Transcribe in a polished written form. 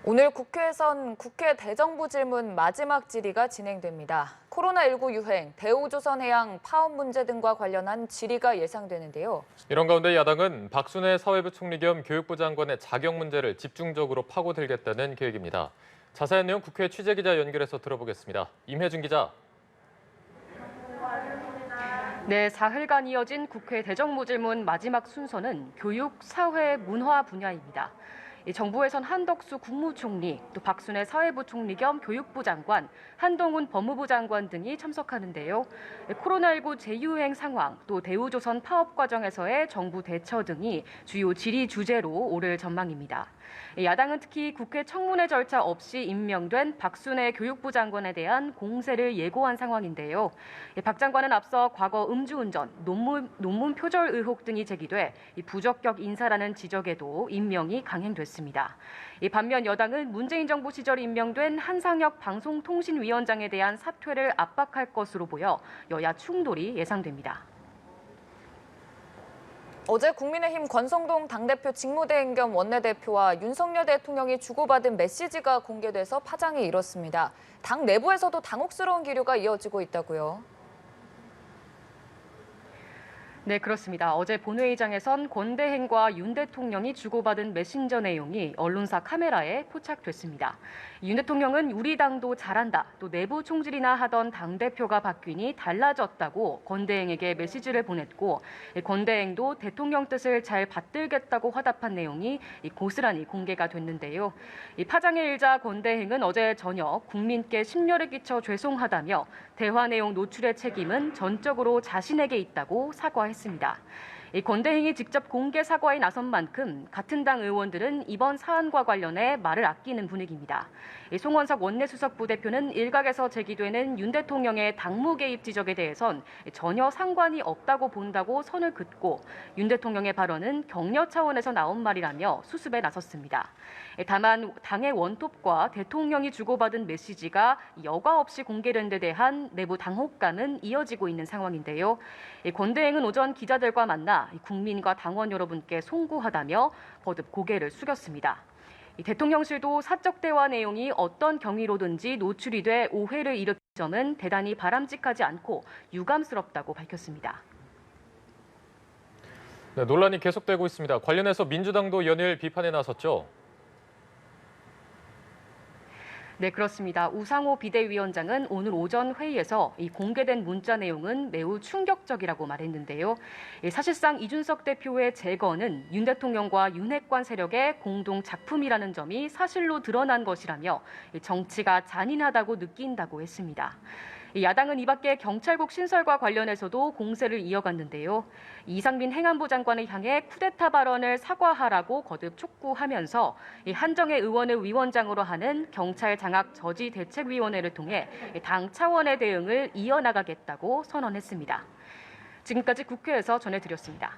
오늘 국회에선 국회 대정부 질문 마지막 질의가 진행됩니다. 코로나19 유행, 대우조선해양 파업 문제 등과 관련한 질의가 예상되는데요. 이런 가운데 야당은 박순애 사회부 총리 겸 교육부 장관의 자격 문제를 집중적으로 파고들겠다는 계획입니다. 자세한 내용 국회 취재기자 연결해서 들어보겠습니다. 임혜준 기자. 네, 사흘간 이어진 국회 대정부 질문 마지막 순서는 교육, 사회, 문화 분야입니다. 정부에선 한덕수 국무총리, 또 박순애 사회부 총리 겸 교육부 장관, 한동훈 법무부 장관 등이 참석하는데요. 코로나19 재유행 상황, 또 대우조선 파업 과정에서의 정부 대처 등이 주요 질의 주제로 오를 전망입니다. 야당은 특히 국회 청문회 절차 없이 임명된 박순애 교육부 장관에 대한 공세를 예고한 상황인데요. 박 장관은 앞서 과거 음주운전, 논문 표절 의혹 등이 제기돼 부적격 인사라는 지적에도 임명이 강행됐습니다. 반면 여당은 문재인 정부 시절 임명된 한상혁 방송통신위원장에 대한 사퇴를 압박할 것으로 보여 여야 충돌이 예상됩니다. 어제 국민의힘 권성동 당대표 직무대행 겸 원내대표와 윤석열 대통령이 주고받은 메시지가 공개돼서 파장이 일었습니다. 당 내부에서도 당혹스러운 기류가 이어지고 있다고요. 네, 그렇습니다. 어제 본회의장에선 권대행과 윤 대통령이 주고받은 메신저 내용이 언론사 카메라에 포착됐습니다. 윤 대통령은 우리 당도 잘한다, 또 내부 총질이나 하던 당대표가 바뀌니 달라졌다고 권대행에게 메시지를 보냈고, 권대행도 대통령 뜻을 잘 받들겠다고 화답한 내용이 고스란히 공개가 됐는데요. 파장의 일자 권대행은 어제 저녁 국민께 심려를 끼쳐 죄송하다며 대화 내용 노출의 책임은 전적으로 자신에게 있다고 사과했습니다. 권대행이 직접 공개 사과에 나선 만큼 같은 당 의원들은 이번 사안과 관련해 말을 아끼는 분위기입니다. 송원석 원내수석 부대표는 일각에서 제기되는 윤 대통령의 당무 개입 지적에 대해선 전혀 상관이 없다고 본다고 선을 긋고 윤 대통령의 발언은 격려 차원에서 나온 말이라며 수습에 나섰습니다. 다만 당의 원톱과 대통령이 주고받은 메시지가 여과 없이 공개된 데 대한 내부 당혹감은 이어지고 있는 상황인데요. 권대행은 오전 기자들과 만나 국민과 당원 여러분께 송구하다며 거듭 고개를 숙였습니다. 대통령실도 사적 대화 내용이 어떤 경위로든지 노출이 돼 오해를 일으킨 점은 대단히 바람직하지 않고 유감스럽다고 밝혔습니다. 네, 논란이 계속되고 있습니다. 관련해서 민주당도 연일 비판에 나섰죠. 네, 그렇습니다. 우상호 비대위원장은 오늘 오전 회의에서 이 공개된 문자 내용은 매우 충격적이라고 말했는데요. 사실상 이준석 대표의 재건은 윤 대통령과 윤핵관 세력의 공동 작품이라는 점이 사실로 드러난 것이라며 정치가 잔인하다고 느낀다고 했습니다. 야당은 이 밖에 경찰국 신설과 관련해서도 공세를 이어갔는데요. 이상민 행안부 장관을 향해 쿠데타 발언을 사과하라고 거듭 촉구하면서 한정혜 의원을 위원장으로 하는 경찰 장악 저지 대책위원회를 통해 당 차원의 대응을 이어나가겠다고 선언했습니다. 지금까지 국회에서 전해드렸습니다.